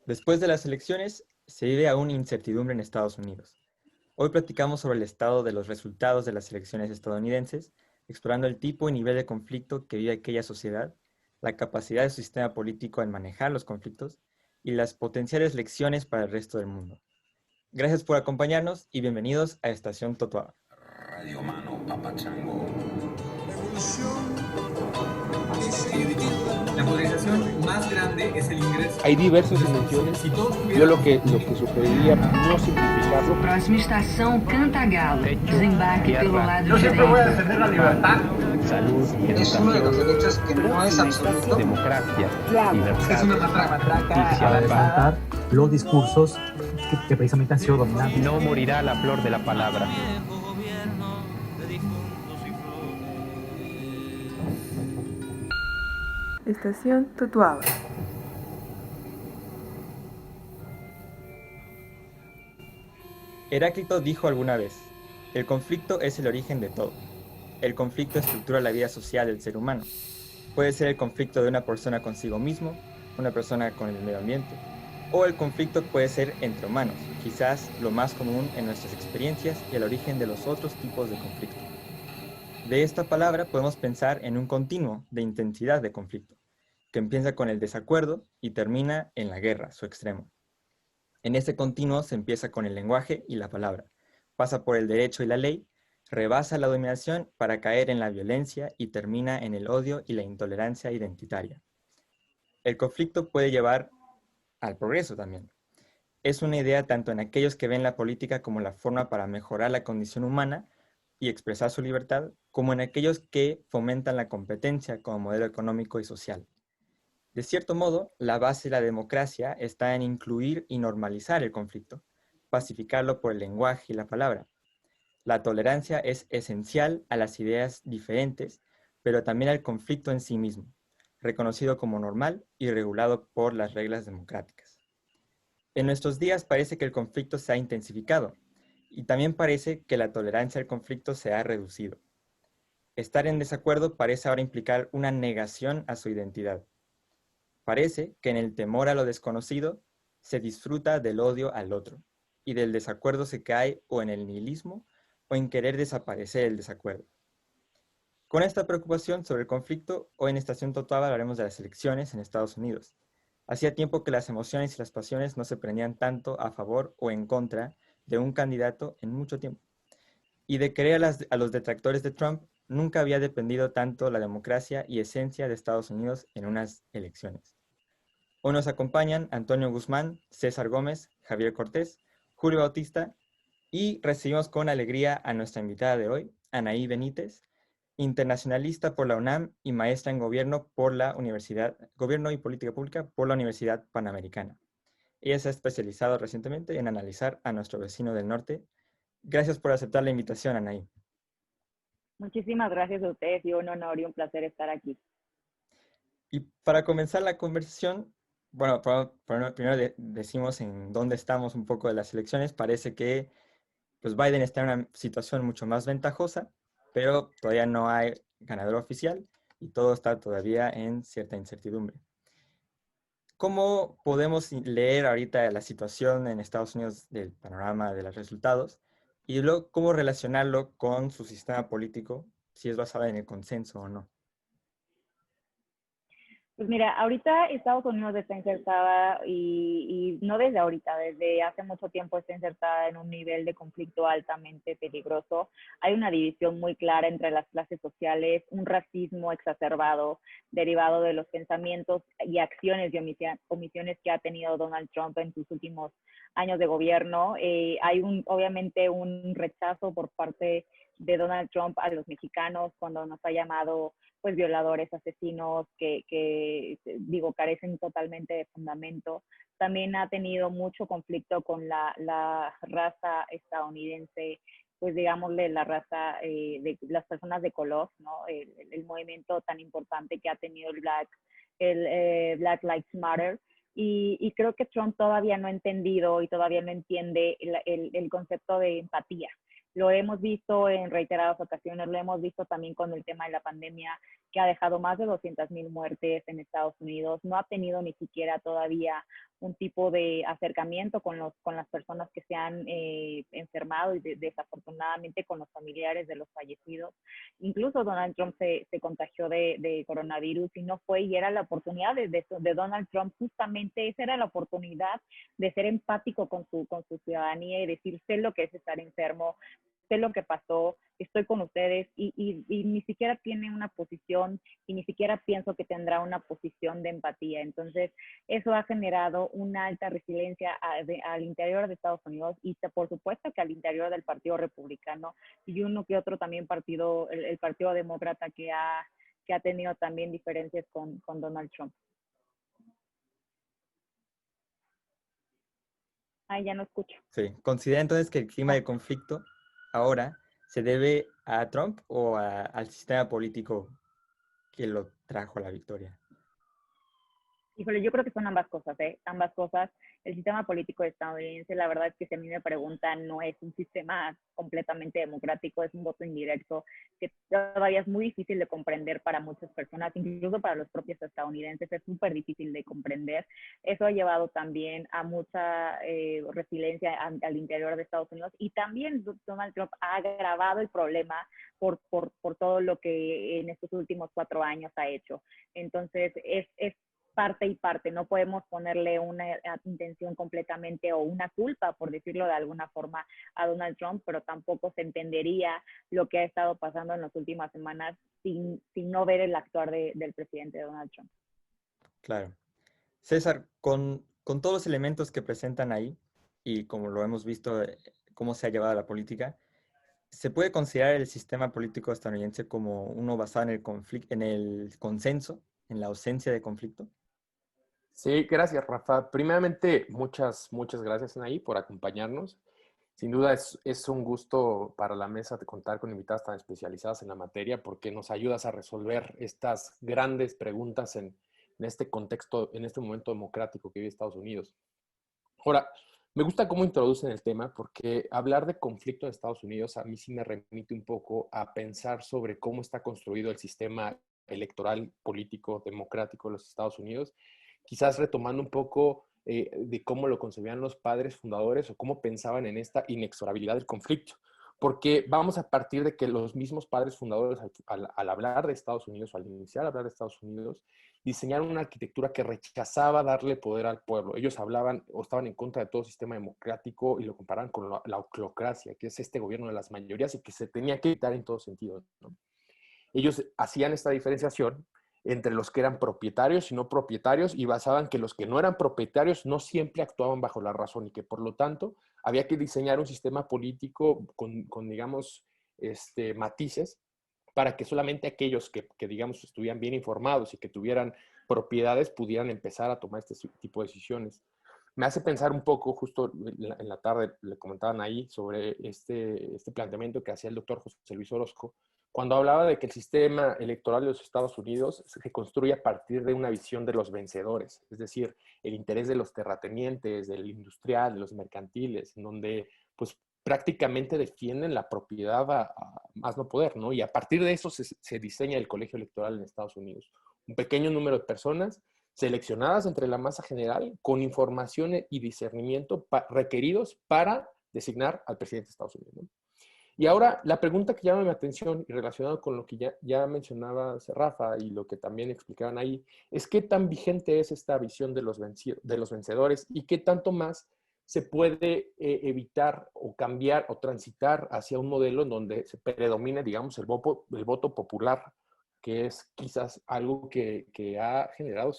Después de las elecciones, se vive aún incertidumbre en Estados Unidos. Hoy platicamos sobre el estado de los resultados de las elecciones estadounidenses, explorando el tipo y nivel de conflicto que vive aquella sociedad, la capacidad de su sistema político en manejar los conflictos y las potenciales lecciones para el resto del mundo. Gracias por acompañarnos y bienvenidos a Estación Totoaba. Radio Mano Papachango. La polarización más grande es el ingreso. Hay diversas dimensiones. Yo lo que sugeriría no simplificarlo. Próxima estação Cantagalo. Desembarque pelo lado Yo siempre voy a defender la libertad. Salud y Es uno de los derechos que no es absoluto. democracia, libertad, Es una matraca justicia, levantar los discursos que precisamente han sido dominantes. no morirá la flor de la palabra. Estación Totoaba. Heráclito dijo alguna vez, el conflicto es el origen de todo. El conflicto estructura la vida social del ser humano. Puede ser el conflicto de una persona consigo mismo, una persona con el medio ambiente, o el conflicto puede ser entre humanos, quizás lo más común en nuestras experiencias y el origen de los otros tipos de conflicto. De esta palabra podemos pensar en un continuo de intensidad de conflicto, que empieza con el desacuerdo y termina en la guerra, su extremo. En este continuo se empieza con el lenguaje y la palabra, pasa por el derecho y la ley, rebasa la dominación para caer en la violencia y termina en el odio y la intolerancia identitaria. El conflicto puede llevar al progreso también. Es una idea tanto en aquellos que ven la política como la forma para mejorar la condición humana y expresar su libertad, como en aquellos que fomentan la competencia como modelo económico y social. De cierto modo, la base de la democracia está en incluir y normalizar el conflicto, pacificarlo por el lenguaje y la palabra. La tolerancia es esencial a las ideas diferentes, pero también al conflicto en sí mismo, reconocido como normal y regulado por las reglas democráticas. En nuestros días parece que el conflicto se ha intensificado, y también parece que la tolerancia al conflicto se ha reducido. Estar en desacuerdo parece ahora implicar una negación a su identidad. Parece que en el temor a lo desconocido se disfruta del odio al otro, y del desacuerdo se cae o en el nihilismo o en querer desaparecer el desacuerdo. Con esta preocupación sobre el conflicto, hoy en Estación Totoaba hablaremos de las elecciones en Estados Unidos. Hacía tiempo que las emociones y las pasiones no se prendían tanto a favor o en contra de un candidato en mucho tiempo. Y de querer a los detractores de Trump, nunca había dependido tanto la democracia y esencia de Estados Unidos en unas elecciones. Hoy nos acompañan Antonio Guzmán, César Gómez, Javier Cortés, Julio Bautista y recibimos con alegría a nuestra invitada de hoy, Anaí Benítez, internacionalista por la UNAM y maestra en Gobierno y Política Pública por la Universidad Panamericana. Ella se ha especializado recientemente en analizar a nuestro vecino del norte. Gracias por aceptar la invitación, Anaí. Muchísimas gracias a ustedes y un honor y un placer estar aquí. Y para comenzar la conversación, bueno, primero decimos en dónde estamos un poco de las elecciones. Parece que pues Biden está en una situación mucho más ventajosa, pero todavía no hay ganador oficial y todo está todavía en cierta incertidumbre. ¿Cómo podemos leer ahorita la situación en Estados Unidos del panorama de los resultados y luego cómo relacionarlo con su sistema político, si es basado en el consenso o no? Pues mira, ahorita Estados Unidos está insertada y no desde ahorita, desde hace mucho tiempo está insertada en un nivel de conflicto altamente peligroso. Hay una división muy clara entre las clases sociales, un racismo exacerbado derivado de los pensamientos y acciones y omisiones que ha tenido Donald Trump en sus últimos años de gobierno. Hay obviamente un rechazo por parte de Donald Trump a los mexicanos cuando nos ha llamado pues violadores, asesinos que digo, carecen totalmente de fundamento. También ha tenido mucho conflicto con la raza estadounidense, pues digámosle la raza de las personas de color, ¿no? El movimiento tan importante que ha tenido el Black Lives Matter. Y creo que Trump todavía no ha entendido y todavía no entiende el concepto de empatía. Lo hemos visto en reiteradas ocasiones, lo hemos visto también con el tema de la pandemia, que ha dejado más de 200,000 muertes en Estados Unidos. No ha tenido ni siquiera todavía un tipo de acercamiento con las personas que se han enfermado y desafortunadamente con los familiares de los fallecidos. Incluso Donald Trump se contagió de coronavirus y no fue, y era la oportunidad de Donald Trump, justamente esa era la oportunidad de ser empático con su ciudadanía y decir, sé lo que es estar enfermo, sé lo que pasó, estoy con ustedes, y ni siquiera tiene una posición, y ni siquiera pienso que tendrá una posición de empatía. Entonces, eso ha generado una alta resiliencia al interior de Estados Unidos y por supuesto que al interior del Partido Republicano y uno que otro también partido, el Partido Demócrata que ha tenido también diferencias con Donald Trump. Ay, ya no escucho. Sí. ¿Considera entonces que el clima de conflicto ahora se debe a Trump o al sistema político que lo trajo a la victoria? Híjole, yo creo que son ambas cosas, ambas cosas. El sistema político estadounidense, la verdad es que si a mí me preguntan, no es un sistema completamente democrático, es un voto indirecto que todavía es muy difícil de comprender para muchas personas, incluso para los propios estadounidenses, es súper difícil de comprender. Eso ha llevado también a mucha resiliencia al interior de Estados Unidos, y también Donald Trump ha agravado el problema por todo lo que en estos últimos 4 años ha hecho. Entonces, es parte y parte, no podemos ponerle una intención completamente o una culpa, por decirlo de alguna forma, a Donald Trump, pero tampoco se entendería lo que ha estado pasando en las últimas semanas sin no ver el actuar del presidente Donald Trump. Claro. César, con todos los elementos que presentan ahí, y como lo hemos visto, cómo se ha llevado a la política, ¿se puede considerar el sistema político estadounidense como uno basado en el conflicto, en el consenso, en la ausencia de conflicto? Sí, gracias, Rafa. Primeramente, muchas gracias, Anaí, por acompañarnos. Sin duda es un gusto para la mesa de contar con invitadas tan especializadas en la materia, porque nos ayudas a resolver estas grandes preguntas en este contexto, en este momento democrático que vive Estados Unidos. Ahora, me gusta cómo introducen el tema, porque hablar de conflicto en Estados Unidos a mí sí me remite un poco a pensar sobre cómo está construido el sistema electoral, político, democrático de los Estados Unidos, quizás retomando un poco de cómo lo concebían los padres fundadores o cómo pensaban en esta inexorabilidad del conflicto. Porque vamos a partir de que los mismos padres fundadores, al hablar de Estados Unidos, o al iniciar a hablar de Estados Unidos, diseñaron una arquitectura que rechazaba darle poder al pueblo. Ellos hablaban o estaban en contra de todo sistema democrático y lo comparaban con la oclocracia, que es este gobierno de las mayorías y que se tenía que evitar en todo sentido, ¿no? Ellos hacían esta diferenciación entre los que eran propietarios y no propietarios, y basaban que los que no eran propietarios no siempre actuaban bajo la razón y que por lo tanto había que diseñar un sistema político con digamos, matices para que solamente aquellos que, digamos, estuvieran bien informados y que tuvieran propiedades pudieran empezar a tomar este tipo de decisiones. Me hace pensar un poco, justo en la tarde le comentaban ahí sobre este planteamiento que hacía el doctor José Luis Orozco, cuando hablaba de que el sistema electoral de los Estados Unidos se construye a partir de una visión de los vencedores, es decir, el interés de los terratenientes, del industrial, de los mercantiles, en donde pues prácticamente defienden la propiedad a más no poder, ¿no? Y a partir de eso se diseña el colegio electoral en Estados Unidos. Un pequeño número de personas seleccionadas entre la masa general con información y discernimiento requeridos para designar al presidente de Estados Unidos, ¿no? Y ahora, la pregunta que llama mi atención y relacionado con lo que ya mencionaba Rafa y lo que también explicaban ahí, es qué tan vigente es esta visión de los vencedores y qué tanto más se puede evitar o cambiar o transitar hacia un modelo en donde se predomine, digamos, el voto popular, que es quizás algo que ha generado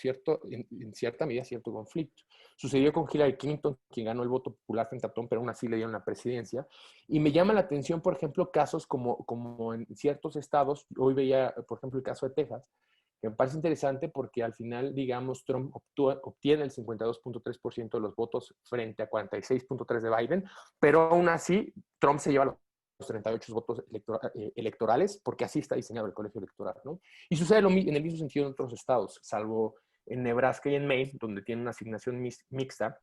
en cierta medida cierto conflicto. Sucedió con Hillary Clinton, quien ganó el voto popular frente a Trump, pero aún así le dieron la presidencia. Y me llama la atención, por ejemplo, casos como en ciertos estados, hoy veía, por ejemplo, el caso de Texas, que me parece interesante porque al final, digamos, Trump obtiene el 52.3% de los votos frente a 46.3% de Biden, pero aún así Trump se lleva los 38 votos electorales porque así está diseñado el colegio electoral, ¿no? Y sucede en el mismo sentido en otros estados, salvo en Nebraska y en Maine, donde tiene una asignación mixta,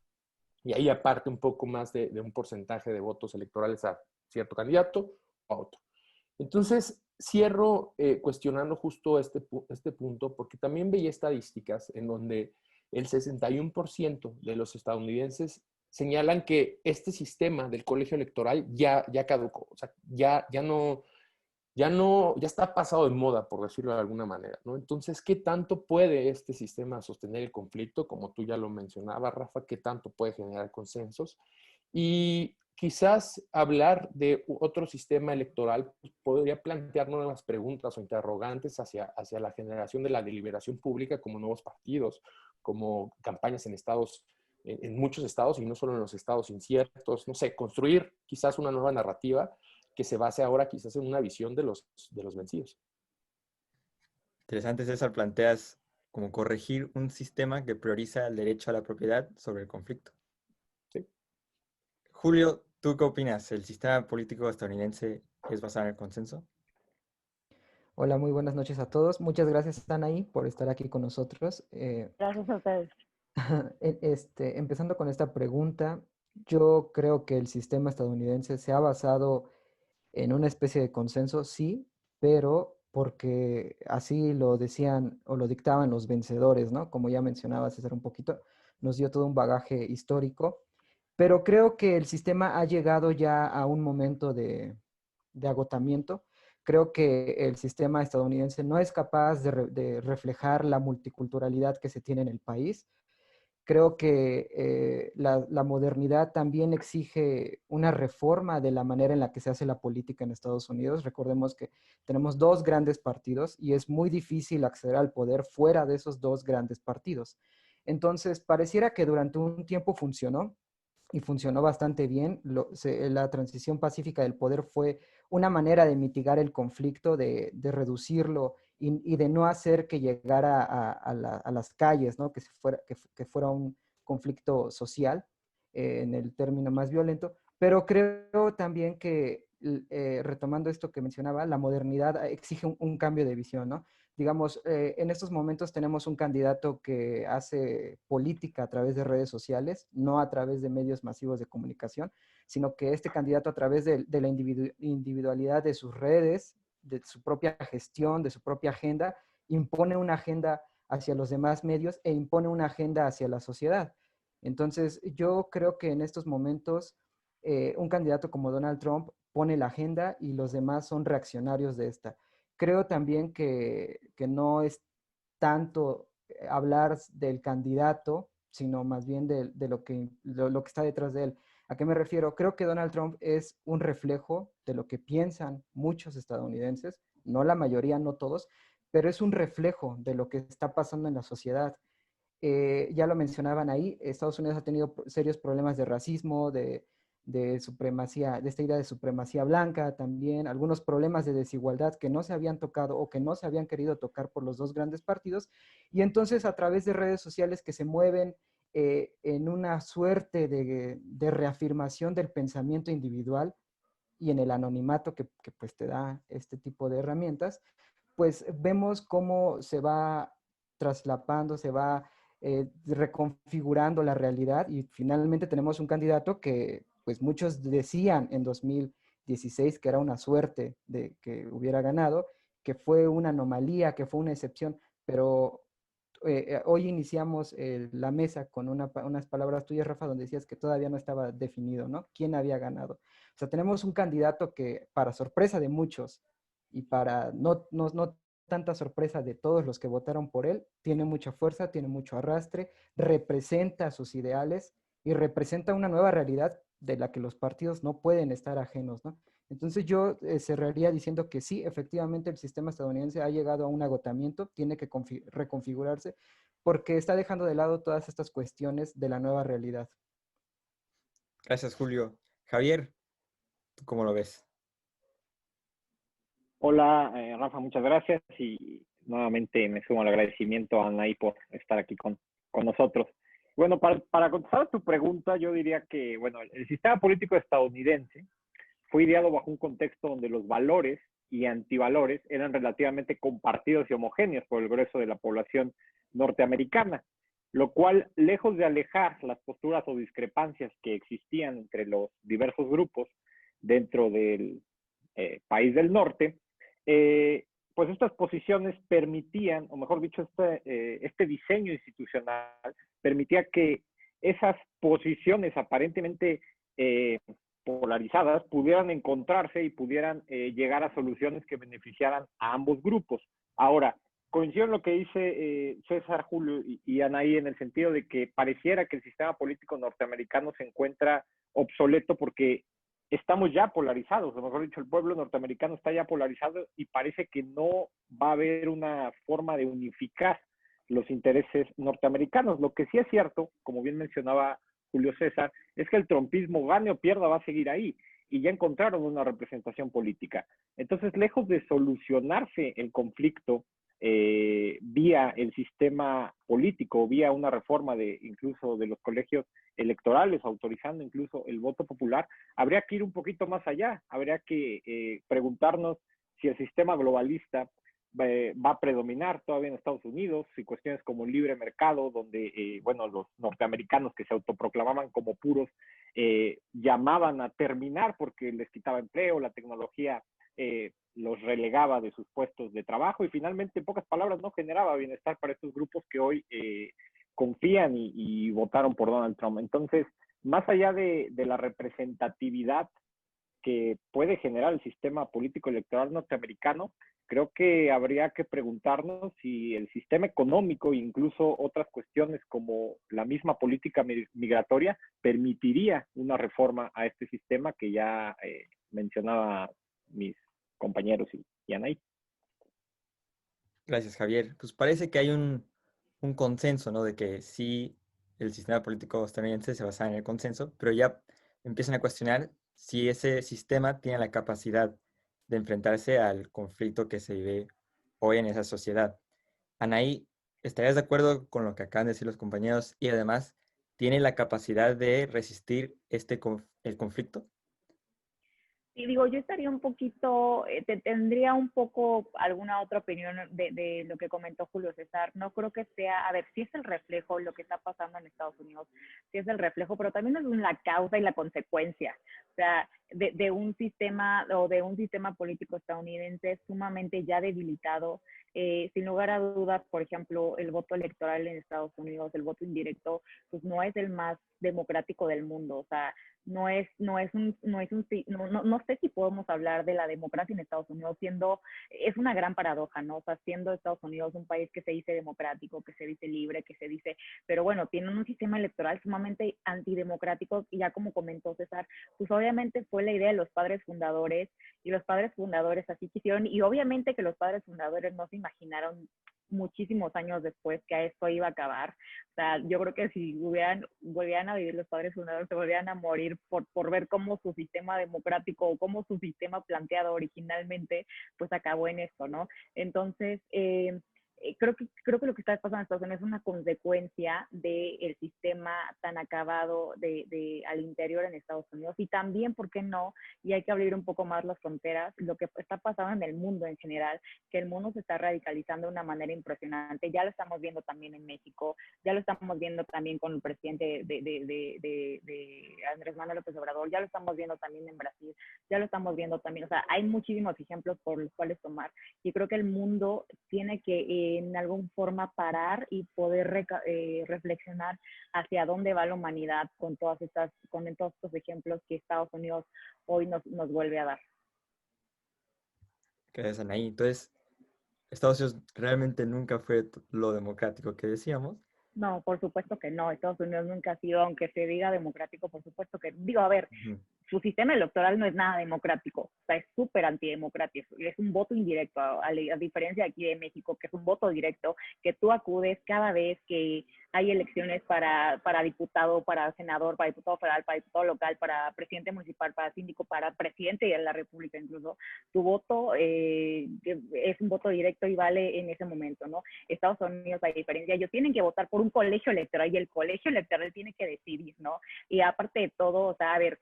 y ahí aparte un poco más de un porcentaje de votos electorales a cierto candidato o a otro. Entonces, cierro cuestionando justo este punto, porque también veía estadísticas en donde el 61% de los estadounidenses señalan que este sistema del colegio electoral ya caducó, o sea, ya está pasado de moda, por decirlo de alguna manera, ¿no? Entonces, ¿qué tanto puede este sistema sostener el conflicto? Como tú ya lo mencionabas, Rafa, ¿qué tanto puede generar consensos? Y quizás hablar de otro sistema electoral podría plantear nuevas preguntas o interrogantes hacia la generación de la deliberación pública, como nuevos partidos, como campañas en muchos estados y no solo en los estados inciertos, no sé, construir quizás una nueva narrativa que se base ahora quizás en una visión de los vencidos. Interesante, César, planteas como corregir un sistema que prioriza el derecho a la propiedad sobre el conflicto. Sí. Julio, ¿tú qué opinas? ¿El sistema político estadounidense es basado en el consenso? Hola, muy buenas noches a todos. Muchas gracias, Anaí, por estar aquí con nosotros. Gracias a ustedes. Empezando con esta pregunta, yo creo que el sistema estadounidense se ha basado en una especie de consenso, sí, pero porque así lo decían o lo dictaban los vencedores, ¿no? Como ya mencionaba César un poquito, nos dio todo un bagaje histórico, pero creo que el sistema ha llegado ya a un momento de agotamiento. Creo que el sistema estadounidense no es capaz de reflejar la multiculturalidad que se tiene en el país. Creo que la modernidad también exige una reforma de la manera en la que se hace la política en Estados Unidos. Recordemos que tenemos dos grandes partidos y es muy difícil acceder al poder fuera de esos dos grandes partidos. Entonces, pareciera que durante un tiempo funcionó y funcionó bastante bien. La transición pacífica del poder fue una manera de mitigar el conflicto, de reducirlo y de no hacer que llegara a las calles, ¿no? Que fuera un conflicto social en el término más violento. Pero creo también que, retomando esto que mencionaba, la modernidad exige un cambio de visión, ¿no? Digamos, en estos momentos tenemos un candidato que hace política a través de redes sociales, no a través de medios masivos de comunicación, sino que este candidato a través de la individualidad de sus redes, de su propia gestión, de su propia agenda, impone una agenda hacia los demás medios e impone una agenda hacia la sociedad. Entonces, yo creo que en estos momentos un candidato como Donald Trump pone la agenda y los demás son reaccionarios de esta. Creo también que no es tanto hablar del candidato, sino más bien de lo que está detrás de él. ¿A qué me refiero? Creo que Donald Trump es un reflejo de lo que piensan muchos estadounidenses, no la mayoría, no todos, pero es un reflejo de lo que está pasando en la sociedad. Ya lo mencionaban ahí, Estados Unidos ha tenido serios problemas de racismo, de supremacía, de esta idea de supremacía blanca también, algunos problemas de desigualdad que no se habían tocado o que no se habían querido tocar por los dos grandes partidos, y entonces a través de redes sociales que se mueven en una suerte de reafirmación del pensamiento individual y en el anonimato que pues te da este tipo de herramientas, pues vemos cómo se va traslapando, se va reconfigurando la realidad y finalmente tenemos un candidato que pues muchos decían en 2016 que era una suerte de que hubiera ganado, que fue una anomalía, que fue una excepción, pero hoy iniciamos la mesa con unas palabras tuyas, Rafa, donde decías que todavía no estaba definido, ¿no? ¿Quién había ganado? O sea, tenemos un candidato que, para sorpresa de muchos y para no tanta sorpresa de todos los que votaron por él, tiene mucha fuerza, tiene mucho arrastre, representa sus ideales y representa una nueva realidad de la que los partidos no pueden estar ajenos, ¿no? Entonces yo cerraría diciendo que sí, efectivamente el sistema estadounidense ha llegado a un agotamiento, tiene que reconfigurarse porque está dejando de lado todas estas cuestiones de la nueva realidad. Gracias, Julio. Javier, ¿tú cómo lo ves? Hola, Rafa, muchas gracias y nuevamente me sumo al agradecimiento a Anaí por estar aquí con nosotros. Bueno, para contestar tu pregunta, yo diría que, bueno, el sistema político estadounidense fue ideado bajo un contexto donde los valores y antivalores eran relativamente compartidos y homogéneos por el grueso de la población norteamericana, lo cual, lejos de alejar las posturas o discrepancias que existían entre los diversos grupos, dentro del país del norte, pues estas posiciones permitían, o mejor dicho, este diseño institucional permitía que esas posiciones aparentemente polarizadas pudieran encontrarse y pudieran llegar a soluciones que beneficiaran a ambos grupos. Ahora, coincido en lo que dice César, Julio y Anaí, en el sentido de que pareciera que el sistema político norteamericano se encuentra obsoleto porque estamos ya polarizados, o mejor dicho, el pueblo norteamericano está ya polarizado y parece que no va a haber una forma de unificar los intereses norteamericanos. Lo que sí es cierto, como bien mencionaba Julio César, es que el trumpismo, gane o pierda, va a seguir ahí y ya encontraron una representación política. Entonces, lejos de solucionarse el conflicto vía el sistema político, vía una reforma incluso de los colegios electorales, autorizando incluso el voto popular, habría que ir un poquito más allá, habría que preguntarnos si el sistema globalista va a predominar todavía en Estados Unidos, y cuestiones como el libre mercado, donde, bueno, los norteamericanos que se autoproclamaban como puros llamaban a terminar porque les quitaba empleo, la tecnología los relegaba de sus puestos de trabajo y finalmente, en pocas palabras, no generaba bienestar para estos grupos que hoy confían y votaron por Donald Trump. Entonces, más allá de la representatividad que puede generar el sistema político electoral norteamericano, creo que habría que preguntarnos si el sistema económico e incluso otras cuestiones como la misma política migratoria permitiría una reforma a este sistema que ya mencionaba mis compañeros y Anaí. Gracias, Javier. Pues parece que hay un consenso, ¿no? De que sí, el sistema político estadounidense se basa en el consenso, pero ya empiezan a cuestionar si ese sistema tiene la capacidad de enfrentarse al conflicto que se vive hoy en esa sociedad. Anaí, ¿estarías de acuerdo con lo que acaban de decir los compañeros? Y además, ¿tiene la capacidad de resistir el conflicto? Sí, digo, yo estaría un poquito, tendría un poco alguna otra opinión de lo que comentó Julio César. No creo que sea, a ver, sí es el reflejo lo que está pasando en Estados Unidos, sí es el reflejo, pero también es la causa y la consecuencia. O sea, de un sistema o de un sistema político estadounidense sumamente ya debilitado. Sin lugar a dudas, por ejemplo, el voto electoral en Estados Unidos, el voto indirecto, pues no es el más democrático del mundo. O sea, no sé si podemos hablar de la democracia en Estados Unidos es una gran paradoja, ¿no? O sea, siendo Estados Unidos un país que se dice democrático, que se dice libre, que se dice, pero bueno, tienen un sistema electoral sumamente antidemocrático y ya como comentó César, pues obviamente fue la idea de los padres fundadores y los padres fundadores así quisieron y obviamente que los padres fundadores no se imaginaron muchísimos años después que a esto iba a acabar. O sea, yo creo que si volvieran a vivir los padres fundadores, se volvieran a morir por ver cómo su sistema democrático o cómo su sistema planteado originalmente, pues acabó en esto, ¿no? Entonces, creo que lo que está pasando en Estados Unidos es una consecuencia del sistema tan acabado al interior en Estados Unidos y también, ¿por qué no? Y hay que abrir un poco más las fronteras, lo que está pasando en el mundo en general, que el mundo se está radicalizando de una manera impresionante, ya lo estamos viendo también en México, ya lo estamos viendo también con el presidente de Andrés Manuel López Obrador, ya lo estamos viendo también en Brasil, ya lo estamos viendo también, o sea, hay muchísimos ejemplos por los cuales tomar y creo que el mundo tiene que en alguna forma parar y poder reflexionar hacia dónde va la humanidad con todos estos ejemplos que Estados Unidos hoy nos vuelve a dar. Gracias, Anaí. Entonces, Estados Unidos realmente nunca fue lo democrático que decíamos. No, por supuesto que no. Estados Unidos nunca ha sido, aunque se diga democrático, por supuesto que, digo, a ver, su sistema electoral no es nada democrático, o sea, es súper antidemocrático, es un voto indirecto, a diferencia de aquí de México, que es un voto directo, que tú acudes cada vez que hay elecciones para diputado, para senador, para diputado federal, para diputado local, para presidente municipal, para síndico, para presidente de la República incluso, tu voto es un voto directo y vale en ese momento, ¿no? Estados Unidos, a diferencia, ellos tienen que votar por un colegio electoral y el colegio electoral tiene que decidir, ¿no? Y aparte de todo, o sea, a ver,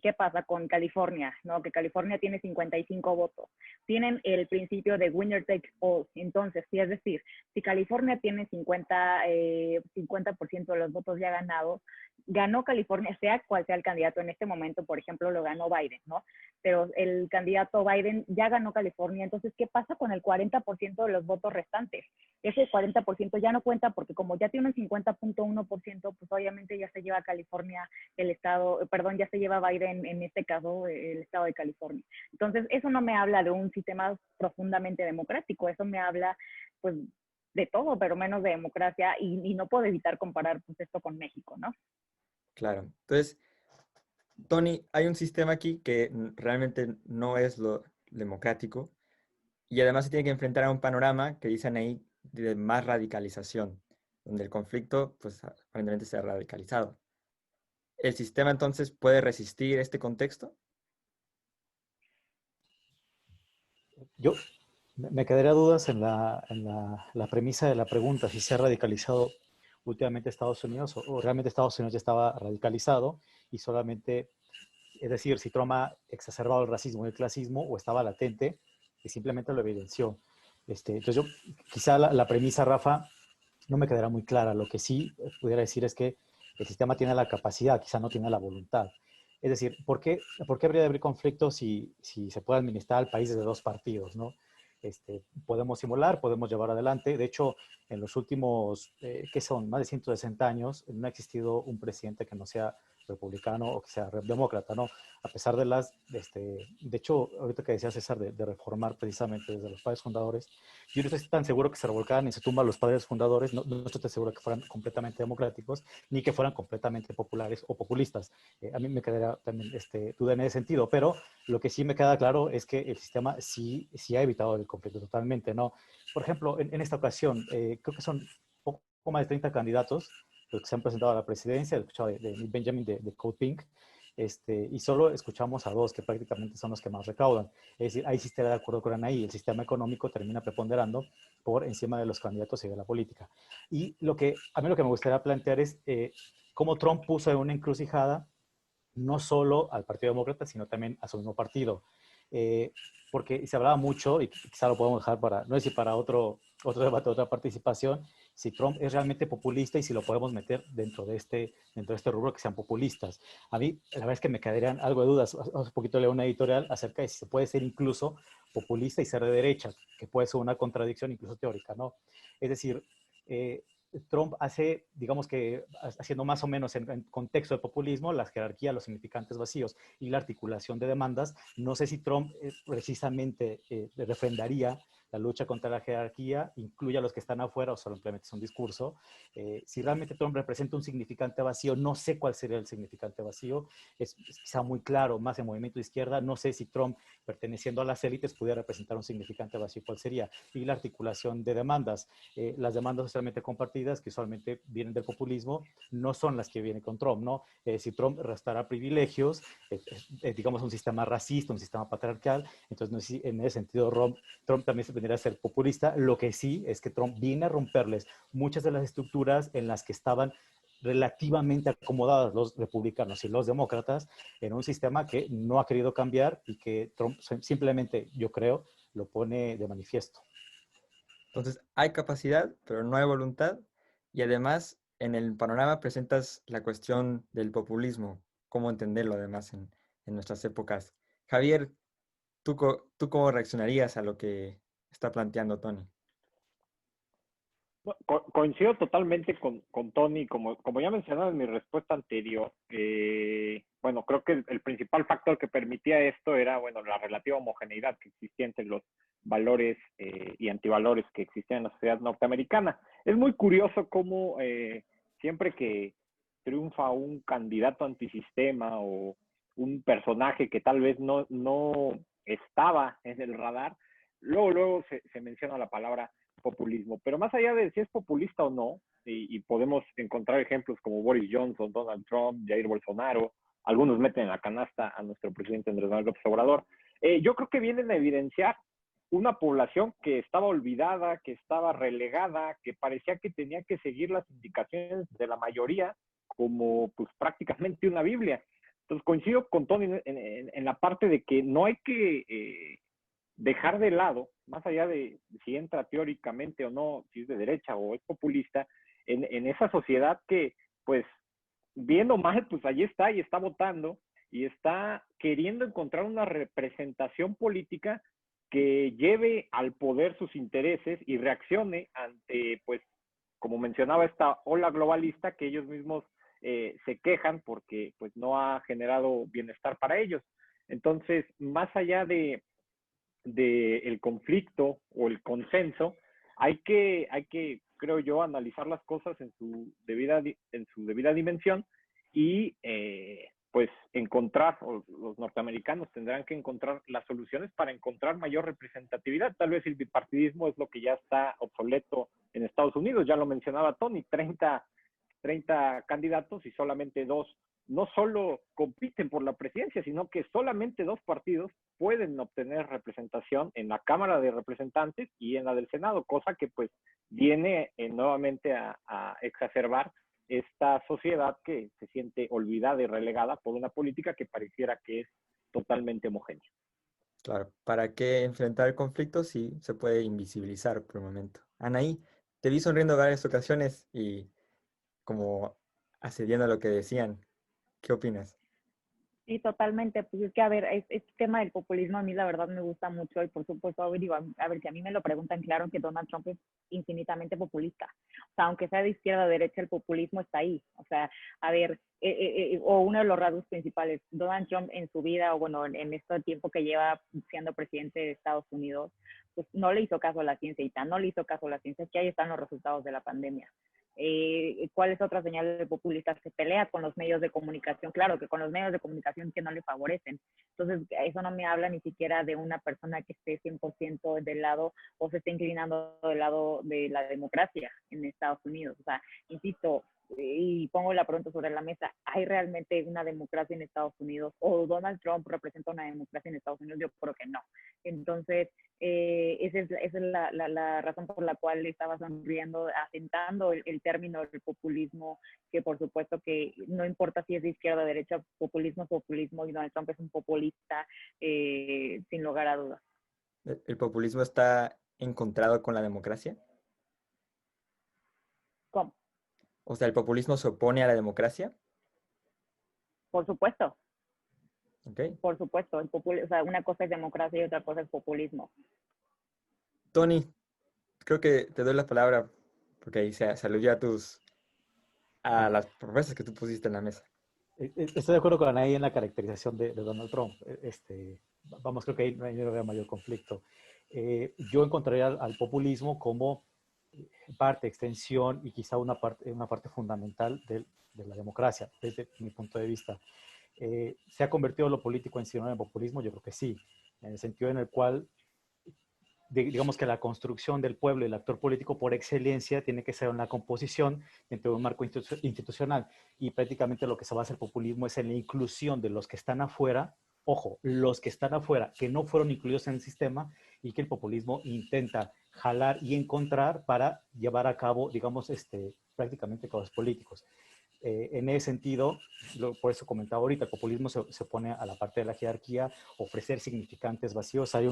¿qué pasa con California? ¿No? Que California tiene 55 votos. Tienen el principio de winner takes all. Entonces, sí, es decir, si California tiene 50% de los votos ya ganados, ganó California, sea cual sea el candidato en este momento, por ejemplo, lo ganó Biden, ¿no? Pero el candidato Biden ya ganó California, entonces, ¿qué pasa con el 40% de los votos restantes? Ese 40% ya no cuenta porque como ya tiene un 50.1%, pues obviamente ya se lleva California el estado, perdón, ya se lleva Biden, en este caso, el estado de California. Entonces, eso no me habla de un sistema profundamente democrático, eso me habla, pues, de todo, pero menos de democracia, y no puedo evitar comparar, pues, esto con México, ¿no? Claro. Entonces, Tony, hay un sistema aquí que realmente no es lo democrático y además se tiene que enfrentar a un panorama que dicen ahí de más radicalización, donde el conflicto, pues, aparentemente se ha radicalizado. ¿El sistema entonces puede resistir este contexto? Yo me quedaría dudas en la premisa de la pregunta, si se ha radicalizado últimamente Estados Unidos o realmente Estados Unidos ya estaba radicalizado y solamente, es decir, si Trump ha exacerbado el racismo y el clasismo o estaba latente y simplemente lo evidenció. Entonces yo, quizá la premisa, Rafa, no me quedará muy clara. Lo que sí pudiera decir es que el sistema tiene la capacidad, quizá no tiene la voluntad. Es decir, ¿por qué habría de haber conflictos si se puede administrar al país desde dos partidos, ¿no? Podemos simular, podemos llevar adelante. De hecho, en los últimos, ¿qué son? Más de 160 años, no ha existido un presidente que no sea republicano o que sea demócrata, ¿no? A pesar de de hecho, ahorita que decía César de reformar precisamente desde los padres fundadores, yo no estoy tan seguro que se revolcaran y se tumban los padres fundadores, no estoy tan seguro que fueran completamente democráticos, ni que fueran completamente populares o populistas. A mí me quedaría también duda en ese sentido, pero lo que sí me queda claro es que el sistema sí ha evitado el conflicto totalmente, ¿no? Por ejemplo, en esta ocasión, creo que son poco más de 30 candidatos los que se han presentado a la presidencia. He escuchado de Benjamin de Code Pink, y solo escuchamos a dos que prácticamente son los que más recaudan. Es decir, ahí sí estaría de acuerdo con Anaí, el sistema económico termina preponderando por encima de los candidatos y de la política. Y a mí lo que me gustaría plantear es cómo Trump puso en una encrucijada no solo al Partido Demócrata, sino también a su mismo partido. Porque se hablaba mucho, y quizá lo podemos dejar para, no sé si para otro debate, otra participación, si Trump es realmente populista y si lo podemos meter dentro de este rubro que sean populistas. A mí, la verdad es que me quedarían algo de dudas. Hace un poquito leí una editorial acerca de si se puede ser incluso populista y ser de derecha, que puede ser una contradicción incluso teórica, ¿no? Es decir, Trump hace, digamos que haciendo más o menos en contexto de populismo, la jerarquía, los significantes vacíos y la articulación de demandas. No sé si Trump precisamente refrendaría la lucha contra la jerarquía, incluye a los que están afuera o simplemente es un discurso. Si realmente Trump representa un significante vacío, no sé cuál sería el significante vacío. Es quizá muy claro, más en movimiento de izquierda. No sé si Trump, perteneciendo a las élites, pudiera representar un significante vacío, cuál sería. Y la articulación de demandas. Las demandas socialmente compartidas, que usualmente vienen del populismo, no son las que vienen con Trump, ¿no? Si Trump restará privilegios, digamos un sistema racista, un sistema patriarcal, entonces no sé si en ese sentido Trump también se tendría a ser populista. Lo que sí es que Trump viene a romperles muchas de las estructuras en las que estaban relativamente acomodados los republicanos y los demócratas en un sistema que no ha querido cambiar y que Trump simplemente, yo creo, lo pone de manifiesto. Entonces, hay capacidad, pero no hay voluntad. Y además, en el panorama presentas la cuestión del populismo, cómo entenderlo además en nuestras épocas. Javier, ¿tú cómo reaccionarías a lo que está planteando Tony? Coincido totalmente con Tony, como ya mencionaba en mi respuesta anterior. Bueno, creo que el principal factor que permitía esto era, bueno, la relativa homogeneidad que existía entre los valores y antivalores que existían en la sociedad norteamericana. Es muy curioso cómo siempre que triunfa un candidato antisistema o un personaje que tal vez no estaba en el radar, luego se menciona la palabra populismo. Pero más allá de si es populista o no, y podemos encontrar ejemplos como Boris Johnson, Donald Trump, Jair Bolsonaro, algunos meten en la canasta a nuestro presidente Andrés Manuel López Obrador, yo creo que vienen a evidenciar una población que estaba olvidada, que estaba relegada, que parecía que tenía que seguir las indicaciones de la mayoría como pues prácticamente una Biblia. Entonces coincido con Tony en la parte de que no hay que dejar de lado, más allá de si entra teóricamente o no, si es de derecha o es populista, en esa sociedad que, pues, bien o mal, pues allí está y está votando y está queriendo encontrar una representación política que lleve al poder sus intereses y reaccione ante, pues, como mencionaba esta ola globalista que ellos mismos se quejan porque pues no ha generado bienestar para ellos. Entonces, más allá de el conflicto o el consenso, hay que, creo yo, analizar las cosas en su debida dimensión y pues encontrar, o los norteamericanos tendrán que encontrar las soluciones para encontrar mayor representatividad. Tal vez el bipartidismo es lo que ya está obsoleto en Estados Unidos, ya lo mencionaba Tony, 30 candidatos y solamente 2 no solo compiten por la presidencia, sino que solamente 2 partidos pueden obtener representación en la Cámara de Representantes y en la del Senado, cosa que pues viene nuevamente a exacerbar esta sociedad que se siente olvidada y relegada por una política que pareciera que es totalmente homogénea. Claro, ¿para qué enfrentar el conflicto si se puede invisibilizar por un momento? Anaí, te vi sonriendo varias ocasiones y como accediendo a lo que decían. ¿Qué opinas? Sí, totalmente. Pues es que, a ver, este tema del populismo a mí la verdad me gusta mucho y por supuesto, digo, a ver, si a mí me lo preguntan, claro que Donald Trump es infinitamente populista. O sea, aunque sea de izquierda o derecha, el populismo está ahí. O sea, a ver, o uno de los rasgos principales, Donald Trump en su vida, o bueno, en este tiempo que lleva siendo presidente de Estados Unidos, pues no le hizo caso a la ciencia y tan no le hizo caso a la ciencia que ahí están los resultados de la pandemia. ¿Cuál es otra señal de populista? Se pelea con los medios de comunicación, claro que con los medios de comunicación que no le favorecen. Entonces, eso no me habla ni siquiera de una persona que esté 100% del lado o se esté inclinando del lado de la democracia en Estados Unidos. O sea, insisto, y pongo la pregunta sobre la mesa, ¿hay realmente una democracia en Estados Unidos? ¿O Donald Trump representa una democracia en Estados Unidos? Yo creo que no. Entonces, esa es la razón por la cual estaba sonriendo, asentando el término del populismo, que por supuesto que no importa si es de izquierda o derecha, populismo es populismo y Donald Trump es un populista sin lugar a dudas. ¿El populismo está encontrado con la democracia? ¿Cómo? O sea, ¿el populismo se opone a la democracia? Por supuesto. Okay. Por supuesto. O sea, una cosa es democracia y otra cosa es populismo. Tony, creo que te doy la palabra porque ahí se aludió a las propuestas que tú pusiste en la mesa. Estoy de acuerdo con Anaí en la caracterización de Donald Trump. Vamos, creo que ahí no hay mayor conflicto. Yo encontraría al populismo como parte, extensión y quizá una parte fundamental de la democracia, desde mi punto de vista. ¿Se ha convertido lo político en sinónimo de populismo? Yo creo que sí, en el sentido en el cual, digamos que la construcción del pueblo y el actor político por excelencia tiene que ser una composición dentro de un marco institucional, y prácticamente lo que se basa el populismo es en la inclusión de los que están afuera, ojo, los que están afuera, que no fueron incluidos en el sistema, y que el populismo intenta jalar y encontrar para llevar a cabo, digamos, prácticamente causas políticos. En ese sentido, por eso comentaba ahorita, el populismo se pone a la parte de la jerarquía, ofrecer significantes vacíos. Hay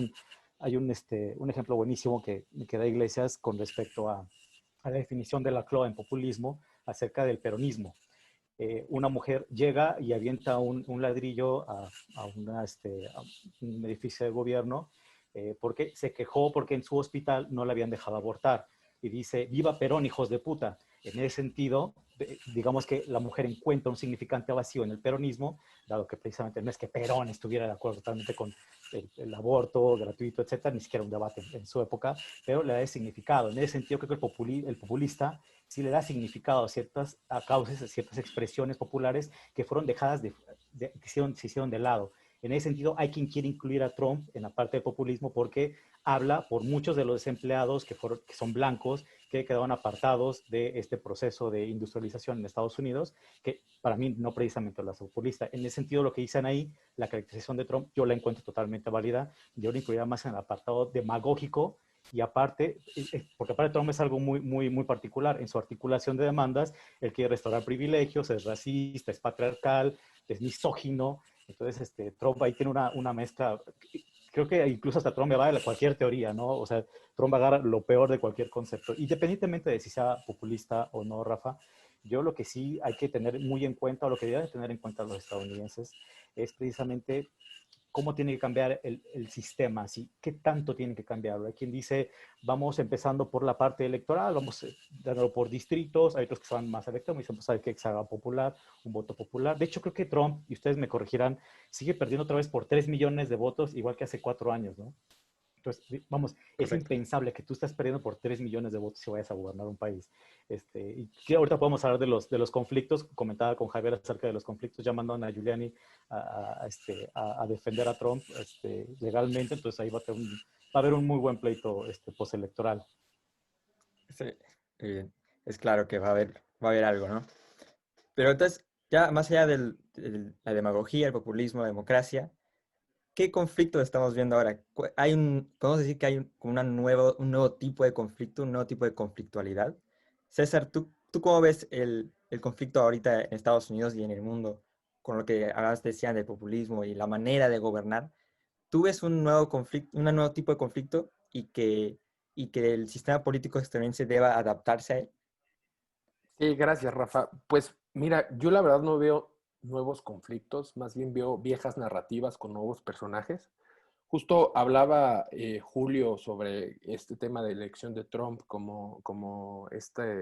un ejemplo buenísimo que da Iglesias con respecto a la definición de Laclau en populismo acerca del peronismo. Una mujer llega y avienta un ladrillo a un edificio de gobierno porque se quejó porque en su hospital no le habían dejado abortar. Y dice, viva Perón, hijos de puta. En ese sentido, digamos que la mujer encuentra un significante vacío en el peronismo, dado que precisamente no es que Perón estuviera de acuerdo totalmente con el aborto gratuito, etcétera, ni siquiera un debate en su época, pero le da significado. En ese sentido, creo que el populista sí le da significado a causas, a ciertas expresiones populares que fueron dejadas que se hicieron de lado. En ese sentido, hay quien quiere incluir a Trump en la parte del populismo porque habla por muchos de los desempleados que son blancos, que quedaron apartados de este proceso de industrialización en Estados Unidos, que para mí no precisamente la populista. En ese sentido, lo que dicen ahí, la caracterización de Trump, yo la encuentro totalmente válida. Yo la incluiría más en el apartado demagógico, y aparte, porque aparte Trump es algo muy particular. En su articulación de demandas, él quiere restaurar privilegios, es racista, es patriarcal, es misógino. Entonces, Trump ahí tiene una mezcla. Creo que incluso hasta Trump va a cualquier teoría, ¿no? O sea, Trump va a agarrar lo peor de cualquier concepto. Independientemente de si sea populista o no, Rafa, yo lo que sí hay que tener muy en cuenta, o lo que deben tener en cuenta los estadounidenses, es precisamente cómo tiene que cambiar el sistema, ¿sí? ¿Qué tanto tiene que cambiarlo? Hay quien dice, vamos empezando por la parte electoral, vamos dándolo por distritos, hay otros que se van más electos, dicen, pues hay que se haga popular, un voto popular. De hecho, creo que Trump, y ustedes me corregirán, sigue perdiendo otra vez por 3 millones de votos, igual que hace 4 años, ¿no? Entonces, vamos, es Correcto. impensable que tú estés perdiendo por 3 millones de votos si vayas a gobernar un país. Y que ahorita podemos hablar de los conflictos. Comentaba con Javier acerca de los conflictos, ya mandaron a Giuliani a defender a Trump legalmente, entonces ahí va a haber un muy buen pleito postelectoral. Sí, es claro que va a haber algo, ¿no? Pero entonces, ya más allá de la demagogía, el populismo, la democracia, ¿qué conflicto estamos viendo ahora? Podemos decir que hay como un nuevo tipo de conflicto, un nuevo tipo de conflictualidad. César, ¿tú cómo ves el conflicto ahorita en Estados Unidos y en el mundo, con lo que ahora decían del populismo y la manera de gobernar? ¿Tú ves un nuevo conflicto, un nuevo tipo de conflicto y que el sistema político estadounidense deba adaptarse a él? Sí, gracias, Rafa. Pues mira, yo la verdad no veo nuevos conflictos, más bien veo viejas narrativas con nuevos personajes. Justo hablaba Julio sobre este tema de elección de Trump como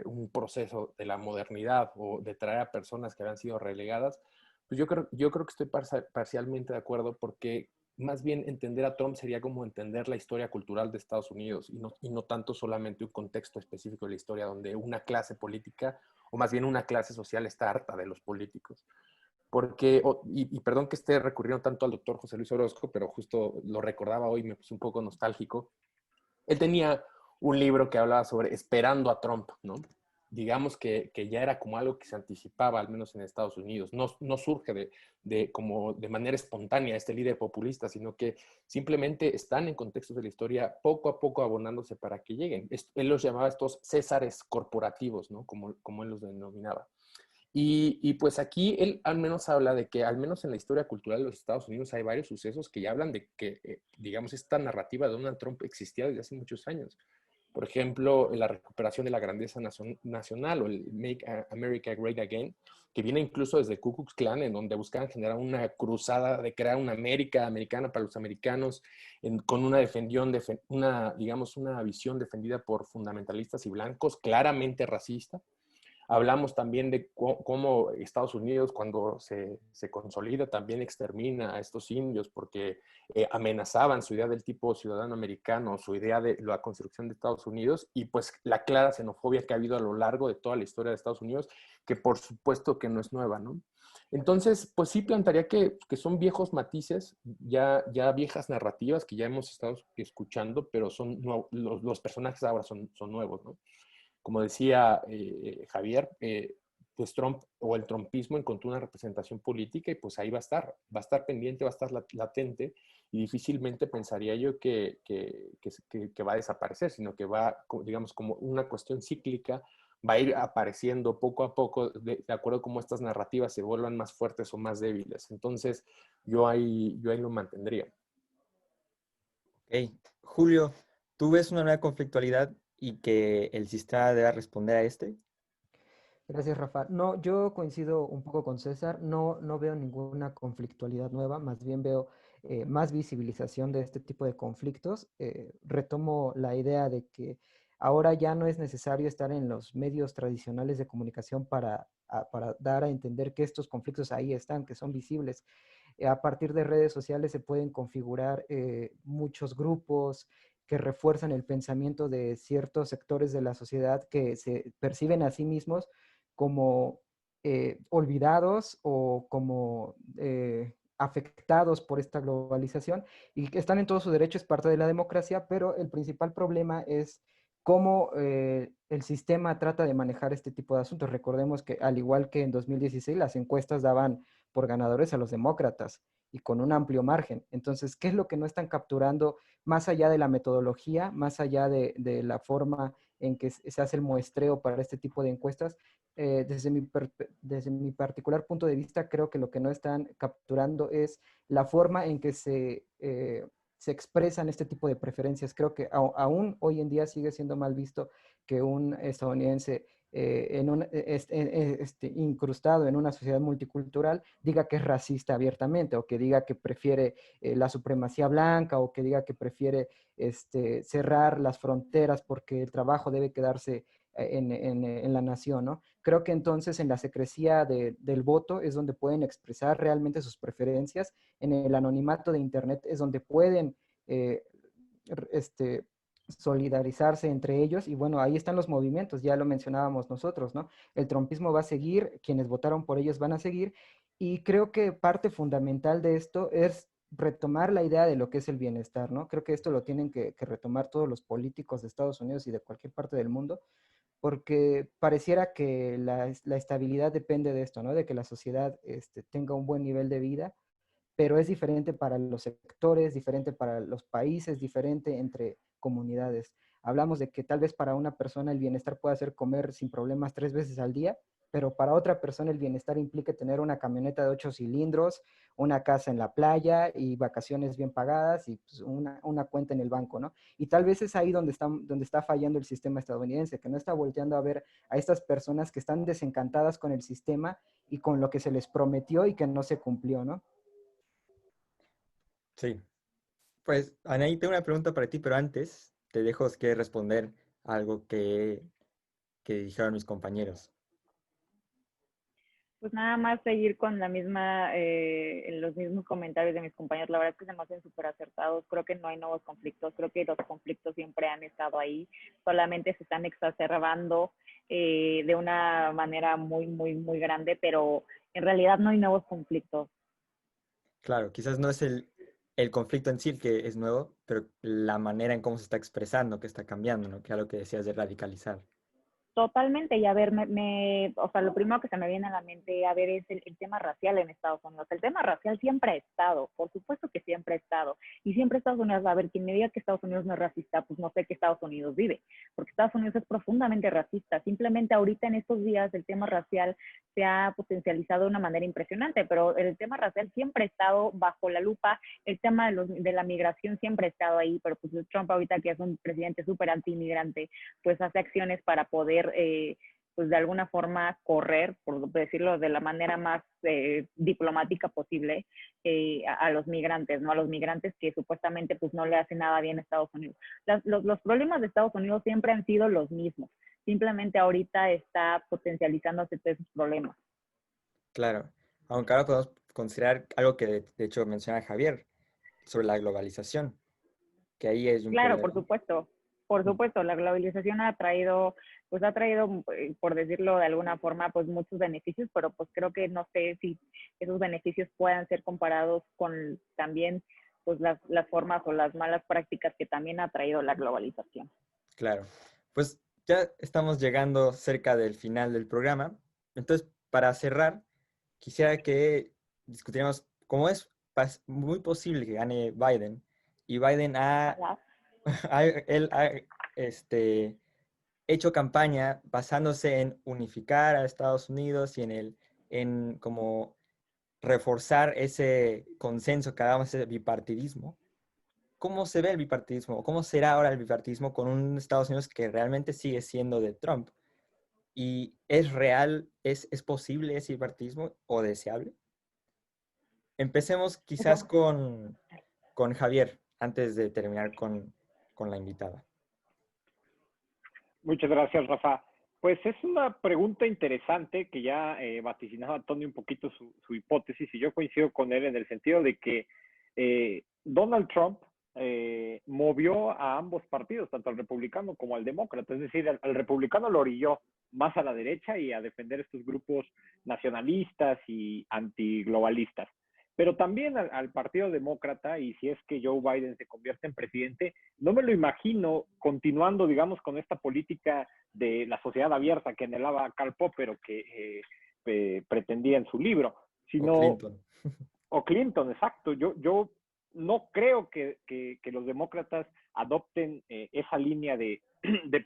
un proceso de la modernidad o de traer a personas que habían sido relegadas. Pues yo creo que estoy parcialmente de acuerdo, porque más bien entender a Trump sería como entender la historia cultural de Estados Unidos y no tanto solamente un contexto específico de la historia donde una clase política o más bien una clase social está harta de los políticos. Porque, y perdón que esté recurriendo tanto al doctor José Luis Orozco, pero justo lo recordaba hoy, me puse un poco nostálgico. Él tenía un libro que hablaba sobre esperando a Trump, ¿no? Digamos que ya era como algo que se anticipaba, al menos en Estados Unidos. No surge como de manera espontánea este líder populista, sino que simplemente están en contextos de la historia poco a poco abonándose para que lleguen. Él los llamaba estos césares corporativos, ¿no? Como él los denominaba. Y pues aquí él al menos habla de que, al menos en la historia cultural de los Estados Unidos, hay varios sucesos que ya hablan de que, digamos, esta narrativa de Donald Trump existía desde hace muchos años. Por ejemplo, la recuperación de la grandeza nacional o el Make America Great Again, que viene incluso desde Ku Klux Klan, en donde buscaban generar una cruzada de crear una América americana para los americanos, con una visión defendida por fundamentalistas y blancos, claramente racista. Hablamos también de cómo Estados Unidos, cuando se consolida, también extermina a estos indios porque amenazaban su idea del tipo ciudadano americano, su idea de la construcción de Estados Unidos, y pues la clara xenofobia que ha habido a lo largo de toda la historia de Estados Unidos, que por supuesto que no es nueva, ¿no? Entonces, pues sí plantearía que son viejos matices, ya viejas narrativas que ya hemos estado escuchando, pero los personajes ahora son nuevos, ¿no? Como decía Javier, pues Trump o el trumpismo encontró una representación política y pues ahí va a estar pendiente, va a estar latente, y difícilmente pensaría yo que va a desaparecer, sino que va, digamos, como una cuestión cíclica, va a ir apareciendo poco a poco de acuerdo a cómo estas narrativas se vuelvan más fuertes o más débiles. Entonces, yo ahí lo mantendría. Ok. Julio, ¿tú ves una nueva conflictualidad y que el sistema deba responder a este? Gracias, Rafa. No, yo coincido un poco con César. No veo ninguna conflictualidad nueva, más bien veo más visibilización de este tipo de conflictos. Retomo la idea de que ahora ya no es necesario estar en los medios tradicionales de comunicación para dar a entender que estos conflictos ahí están, que son visibles. A partir de redes sociales se pueden configurar muchos grupos que refuerzan el pensamiento de ciertos sectores de la sociedad que se perciben a sí mismos como olvidados o como afectados por esta globalización, y que están en todo su derecho, es parte de la democracia, pero el principal problema es cómo el sistema trata de manejar este tipo de asuntos. Recordemos que, al igual que en 2016, las encuestas daban por ganadores a los demócratas y con un amplio margen. Entonces, ¿qué es lo que no están capturando más allá de la metodología, más allá de la forma en que se hace el muestreo para este tipo de encuestas? desde mi particular punto de vista, creo que lo que no están capturando es la forma en que se expresan este tipo de preferencias. Creo que aún hoy en día sigue siendo mal visto que un estadounidense incrustado en una sociedad multicultural diga que es racista abiertamente, o que diga que prefiere la supremacía blanca, o que diga que prefiere cerrar las fronteras porque el trabajo debe quedarse en la nación, ¿no? Creo que entonces en la secrecía del voto es donde pueden expresar realmente sus preferencias. En el anonimato de Internet es donde pueden eh, solidarizarse entre ellos, y bueno, ahí están los movimientos, ya lo mencionábamos nosotros, ¿no? El trumpismo va a seguir, quienes votaron por ellos van a seguir, y creo que parte fundamental de esto es retomar la idea de lo que es el bienestar, ¿no? Creo que esto lo tienen que retomar todos los políticos de Estados Unidos y de cualquier parte del mundo, porque pareciera que la estabilidad depende de esto, ¿no? De que la sociedad tenga un buen nivel de vida, pero es diferente para los sectores, diferente para los países, diferente entre comunidades. Hablamos de que tal vez para una persona el bienestar pueda ser comer sin problemas 3 veces al día, pero para otra persona el bienestar implica tener una camioneta de 8 cilindros, una casa en la playa y vacaciones bien pagadas y pues, una cuenta en el banco, ¿no? Y tal vez es ahí donde está fallando el sistema estadounidense, que no está volteando a ver a estas personas que están desencantadas con el sistema y con lo que se les prometió y que no se cumplió, ¿no? Sí. Pues, Anaí, tengo una pregunta para ti, pero antes te dejo que responder algo que dijeron mis compañeros. Pues nada más seguir con los mismos comentarios de mis compañeros. La verdad es que se me hacen súper acertados. Creo que no hay nuevos conflictos. Creo que los conflictos siempre han estado ahí. Solamente se están exacerbando de una manera muy, muy, muy grande, pero en realidad no hay nuevos conflictos. Claro, quizás no es el conflicto en sí el que es nuevo, pero la manera en cómo se está expresando que está cambiando, ¿no? Que era lo que decías de radicalizar. Totalmente, y a ver, o sea, lo primero que se me viene a la mente, a ver, es el tema racial en Estados Unidos. El tema racial siempre ha estado, por supuesto que siempre ha estado, y siempre Estados Unidos, a ver, quien me diga que Estados Unidos no es racista, pues no sé qué Estados Unidos vive, porque Estados Unidos es profundamente racista. Simplemente ahorita en estos días el tema racial se ha potencializado de una manera impresionante, pero el tema racial siempre ha estado bajo la lupa. El tema de la migración siempre ha estado ahí, pero pues Trump ahorita, que es un presidente súper anti-inmigrante, pues hace acciones para poder pues de alguna forma correr, por decirlo de la manera más diplomática posible, a los migrantes, ¿no? A los migrantes que supuestamente pues no le hacen nada bien a Estados Unidos. Los problemas de Estados Unidos siempre han sido los mismos, simplemente ahorita está potencializándose todos esos problemas. Claro, aunque ahora podemos considerar algo que de hecho menciona Javier, sobre la globalización, que ahí es un Claro, problema. por supuesto, la globalización ha traído, por decirlo de alguna forma, pues muchos beneficios, pero pues creo que no sé si esos beneficios puedan ser comparados con también pues las formas o las malas prácticas que también ha traído la globalización. Claro, pues ya estamos llegando cerca del final del programa, entonces para cerrar, quisiera que discutiéramos cómo es muy posible que gane Biden, y Biden él ha hecho campaña basándose en unificar a Estados Unidos y en como reforzar ese consenso que hagamos, ese bipartidismo. ¿Cómo se ve el bipartidismo? ¿Cómo será ahora el bipartidismo con un Estados Unidos que realmente sigue siendo de Trump? ¿Y es real, es posible ese bipartidismo o deseable? Empecemos quizás con Javier, antes de terminar con la invitada. Muchas gracias, Rafa. Pues es una pregunta interesante que ya vaticinaba Tony un poquito su hipótesis, y yo coincido con él en el sentido de que Donald Trump movió a ambos partidos, tanto al republicano como al demócrata. Es decir, al republicano lo orilló más a la derecha y a defender estos grupos nacionalistas y antiglobalistas. Pero también al Partido Demócrata, y si es que Joe Biden se convierte en presidente, no me lo imagino continuando, digamos, con esta política de la sociedad abierta que anhelaba Karl Popper o que pretendía en su libro, sino... O Clinton. O Clinton, exacto. Yo no creo que los demócratas adopten esa línea de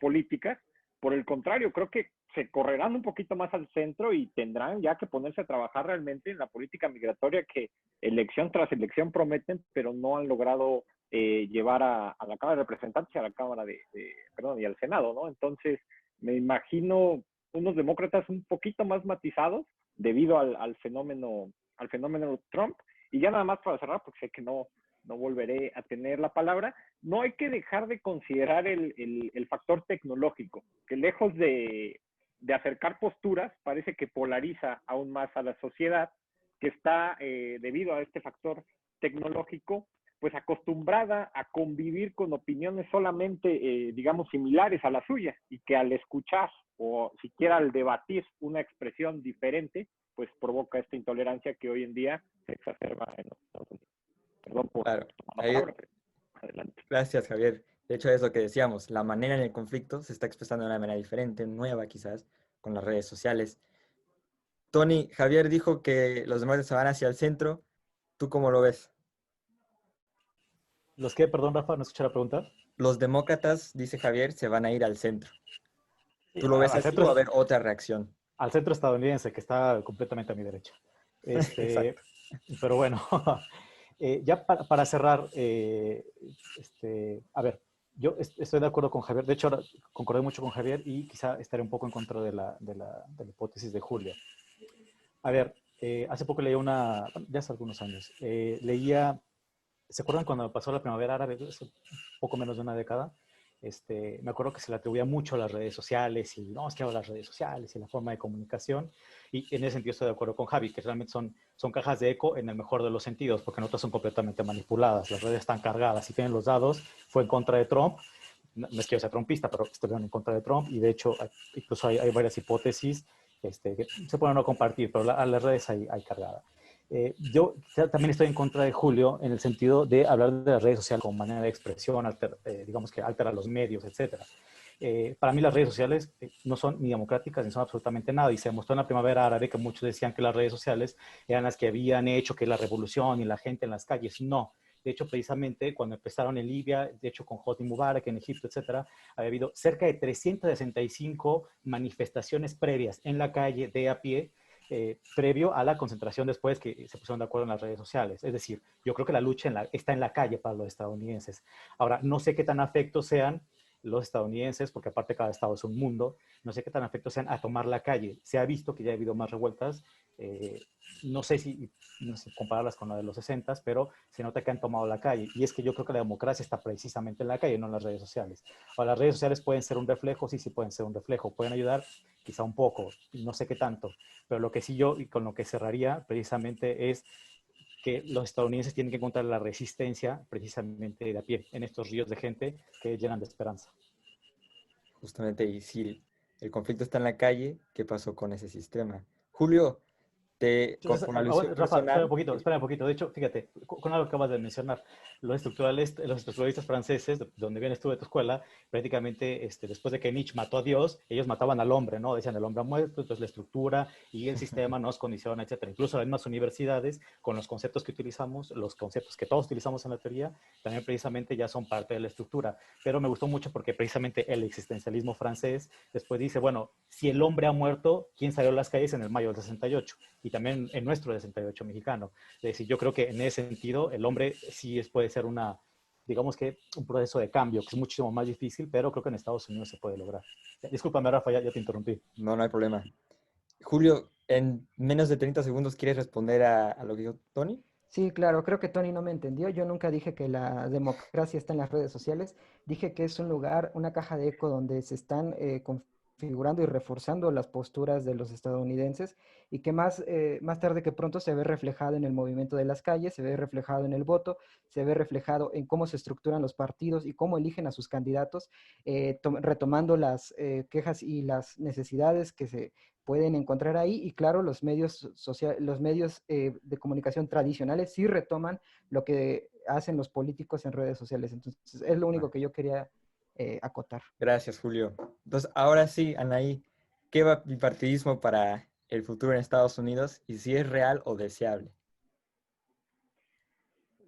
políticas. Por el contrario, creo que se correrán un poquito más al centro y tendrán ya que ponerse a trabajar realmente en la política migratoria que elección tras elección prometen, pero no han logrado llevar a la Cámara de Representantes y a la Cámara perdón, y al Senado, ¿no? Entonces, me imagino unos demócratas un poquito más matizados debido al fenómeno Trump. Y ya nada más para cerrar, porque sé que no volveré a tener la palabra, no hay que dejar de considerar el factor tecnológico, que lejos de acercar posturas, parece que polariza aún más a la sociedad, que está, debido a este factor tecnológico, pues acostumbrada a convivir con opiniones solamente, digamos, similares a la suya, y que al escuchar o siquiera al debatir una expresión diferente, pues provoca esta intolerancia que hoy en día se exacerba en los Estados Unidos. Perdón por Claro. la palabra, pero adelante. Gracias, Javier. De hecho, es lo que decíamos, la manera en el conflicto se está expresando de una manera diferente, nueva quizás, con las redes sociales. Tony, Javier dijo que los demócratas se van hacia el centro. ¿Tú cómo lo ves? ¿Los qué? Perdón, Rafa, no escuché la pregunta. Los demócratas, dice Javier, se van a ir al centro. ¿Tú lo Al ves así centro, o va a haber otra reacción? al centro estadounidense, que está completamente a mi derecha. Exacto. Pero bueno, ya para cerrar, a ver, yo estoy de acuerdo con Javier. De hecho, ahora concordé mucho con Javier y quizá estaré un poco en contra de la hipótesis de Julio. A ver, hace poco leí ya hace algunos años, leía, ¿se acuerdan cuando pasó la primavera árabe? Hace poco menos de una década. Me acuerdo que se le atribuía mucho a las redes sociales y no, es que ahora las redes sociales y la forma de comunicación. Y en ese sentido estoy de acuerdo con Javi, que realmente son cajas de eco en el mejor de los sentidos, porque en otras son completamente manipuladas. Las redes están cargadas. Si tienen los dados, fue en contra de Trump. No es que yo sea trumpista, pero estuvieron en contra de Trump. Y de hecho, incluso hay varias hipótesis que se pueden no compartir, pero a las redes hay cargada. Yo también estoy en contra de Julio en el sentido de hablar de las redes sociales como manera de expresión, digamos que altera los medios, etc. Para mí las redes sociales no son ni democráticas ni son absolutamente nada, y se demostró en la primavera árabe que muchos decían que las redes sociales eran las que habían hecho que la revolución y la gente en las calles. No. De hecho, precisamente cuando empezaron en Libia, de hecho con Hosni Mubarak en Egipto, etcétera, había habido cerca de 365 manifestaciones previas en la calle de a pie, previo a la concentración después que se pusieron de acuerdo en las redes sociales. Es decir, yo creo que la lucha está en la calle para los estadounidenses. Ahora, no sé qué tan afectos sean los estadounidenses, porque aparte cada estado es un mundo, no sé qué tan afectos sean a tomar la calle. Se ha visto que ya ha habido más revueltas, no sé si compararlas con la de los 60, pero se nota que han tomado la calle. Y es que yo creo que la democracia está precisamente en la calle, no en las redes sociales. Ahora, las redes sociales pueden ser un reflejo, sí pueden ser un reflejo, pueden ayudar quizá un poco, no sé qué tanto, pero lo que sí yo, y con lo que cerraría precisamente, es que los estadounidenses tienen que encontrar la resistencia precisamente de a pie en estos ríos de gente que llenan de esperanza. Justamente, y si el conflicto está en la calle, ¿qué pasó con ese sistema? Julio, con alusión Rafa, personal... espera un poquito. De hecho, fíjate, con algo que acabas de mencionar, los estructuralistas franceses, de donde vienes tú de tu escuela, prácticamente después de que Nietzsche mató a Dios, ellos mataban al hombre, ¿no? Decían, el hombre ha muerto, entonces la estructura y el sistema nos condiciona, etcétera. Incluso las mismas universidades, con los conceptos que utilizamos, los conceptos que todos utilizamos en la teoría, también precisamente ya son parte de la estructura. Pero me gustó mucho porque precisamente el existencialismo francés después dice, bueno, si el hombre ha muerto, ¿quién salió a las calles en el mayo del 68? Y también en nuestro 68 mexicano. Es decir, yo creo que en ese sentido el hombre sí puede ser digamos que un proceso de cambio, que es muchísimo más difícil, pero creo que en Estados Unidos se puede lograr. Discúlpame, Rafa, ya te interrumpí. No hay problema. Julio, en menos de 30 segundos, ¿quieres responder a lo que dijo Tony? Sí, claro, creo que Tony no me entendió. Yo nunca dije que la democracia está en las redes sociales. Dije que es un lugar, una caja de eco donde se están configurando y reforzando las posturas de los estadounidenses, y que más tarde que pronto se ve reflejado en el movimiento de las calles, se ve reflejado en el voto, se ve reflejado en cómo se estructuran los partidos y cómo eligen a sus candidatos, retomando las quejas y las necesidades que se pueden encontrar ahí. Y claro, los medios de comunicación tradicionales sí retoman lo que hacen los políticos en redes sociales. Entonces, es lo único que yo quería acotar. Gracias, Julio. Entonces, ahora sí, Anaí, ¿qué va bipartidismo para el futuro en Estados Unidos y si es real o deseable?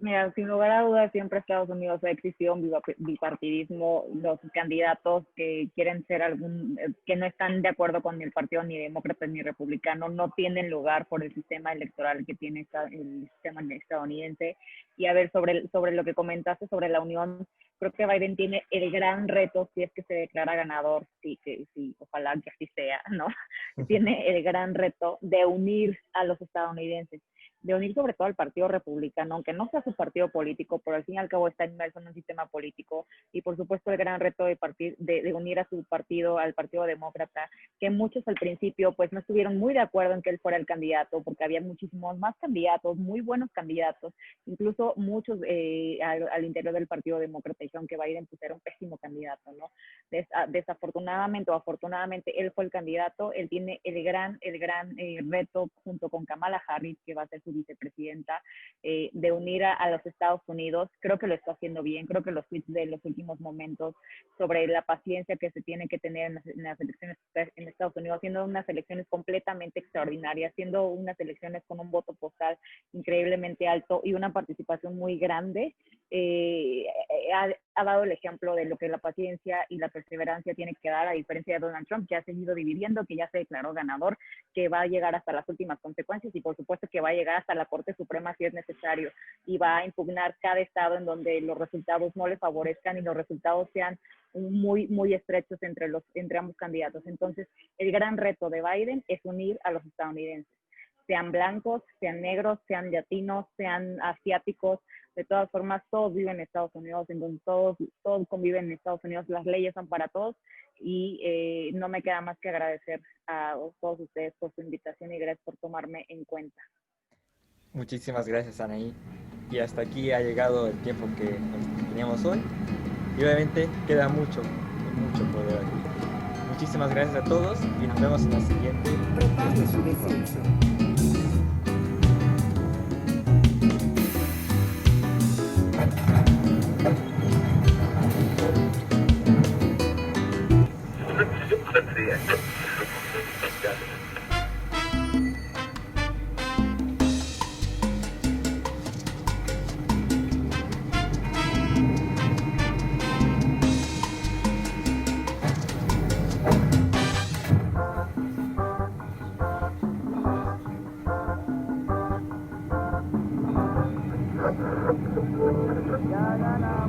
Mira, sin lugar a dudas, siempre Estados Unidos ha existido un bipartidismo. Los candidatos que quieren ser que no están de acuerdo con el partido ni demócrata ni republicano, no tienen lugar por el sistema electoral que tiene el sistema estadounidense. Y a ver, sobre lo que comentaste sobre la unión, creo que Biden tiene el gran reto, si es que se declara ganador, sí, ojalá que así sea, ¿no? Tiene el gran reto de unir a los estadounidenses, de unir sobre todo al Partido Republicano, aunque no sea su partido político, pero al fin y al cabo está inmerso en un sistema político, y por supuesto el gran reto de unir a su partido, al Partido Demócrata, que muchos al principio pues no estuvieron muy de acuerdo en que él fuera el candidato, porque había muchísimos más candidatos, muy buenos candidatos, incluso muchos al interior del Partido Demócrata dijeron que Biden pues, era un pésimo candidato, ¿no? Desafortunadamente o afortunadamente él fue el candidato. Él tiene el gran reto junto con Kamala Harris, que va a ser su vicepresidenta, de unir a los Estados Unidos. Creo que lo está haciendo bien. Creo que los tweets de los últimos momentos sobre la paciencia que se tiene que tener en las elecciones en Estados Unidos, siendo unas elecciones completamente extraordinarias, siendo unas elecciones con un voto postal increíblemente alto y una participación muy grande, ha dado el ejemplo de lo que la paciencia y la perseverancia tiene que dar, a diferencia de Donald Trump, que ha seguido dividiendo, que ya se declaró ganador, que va a llegar hasta las últimas consecuencias y por supuesto que va a llegar hasta la Corte Suprema si es necesario, y va a impugnar cada estado en donde los resultados no le favorezcan y los resultados sean muy estrechos entre ambos candidatos. Entonces, el gran reto de Biden es unir a los estadounidenses, sean blancos, sean negros, sean latinos, sean asiáticos. De todas formas, todos viven en Estados Unidos, entonces todos conviven en Estados Unidos, las leyes son para todos, y no me queda más que agradecer a todos ustedes por su invitación y gracias por tomarme en cuenta. Muchísimas gracias, Anaí. Y hasta aquí ha llegado el tiempo que teníamos hoy. Y obviamente queda mucho por ver aquí. Muchísimas gracias a todos y nos vemos en la siguiente. Prepare su descenso. Ya,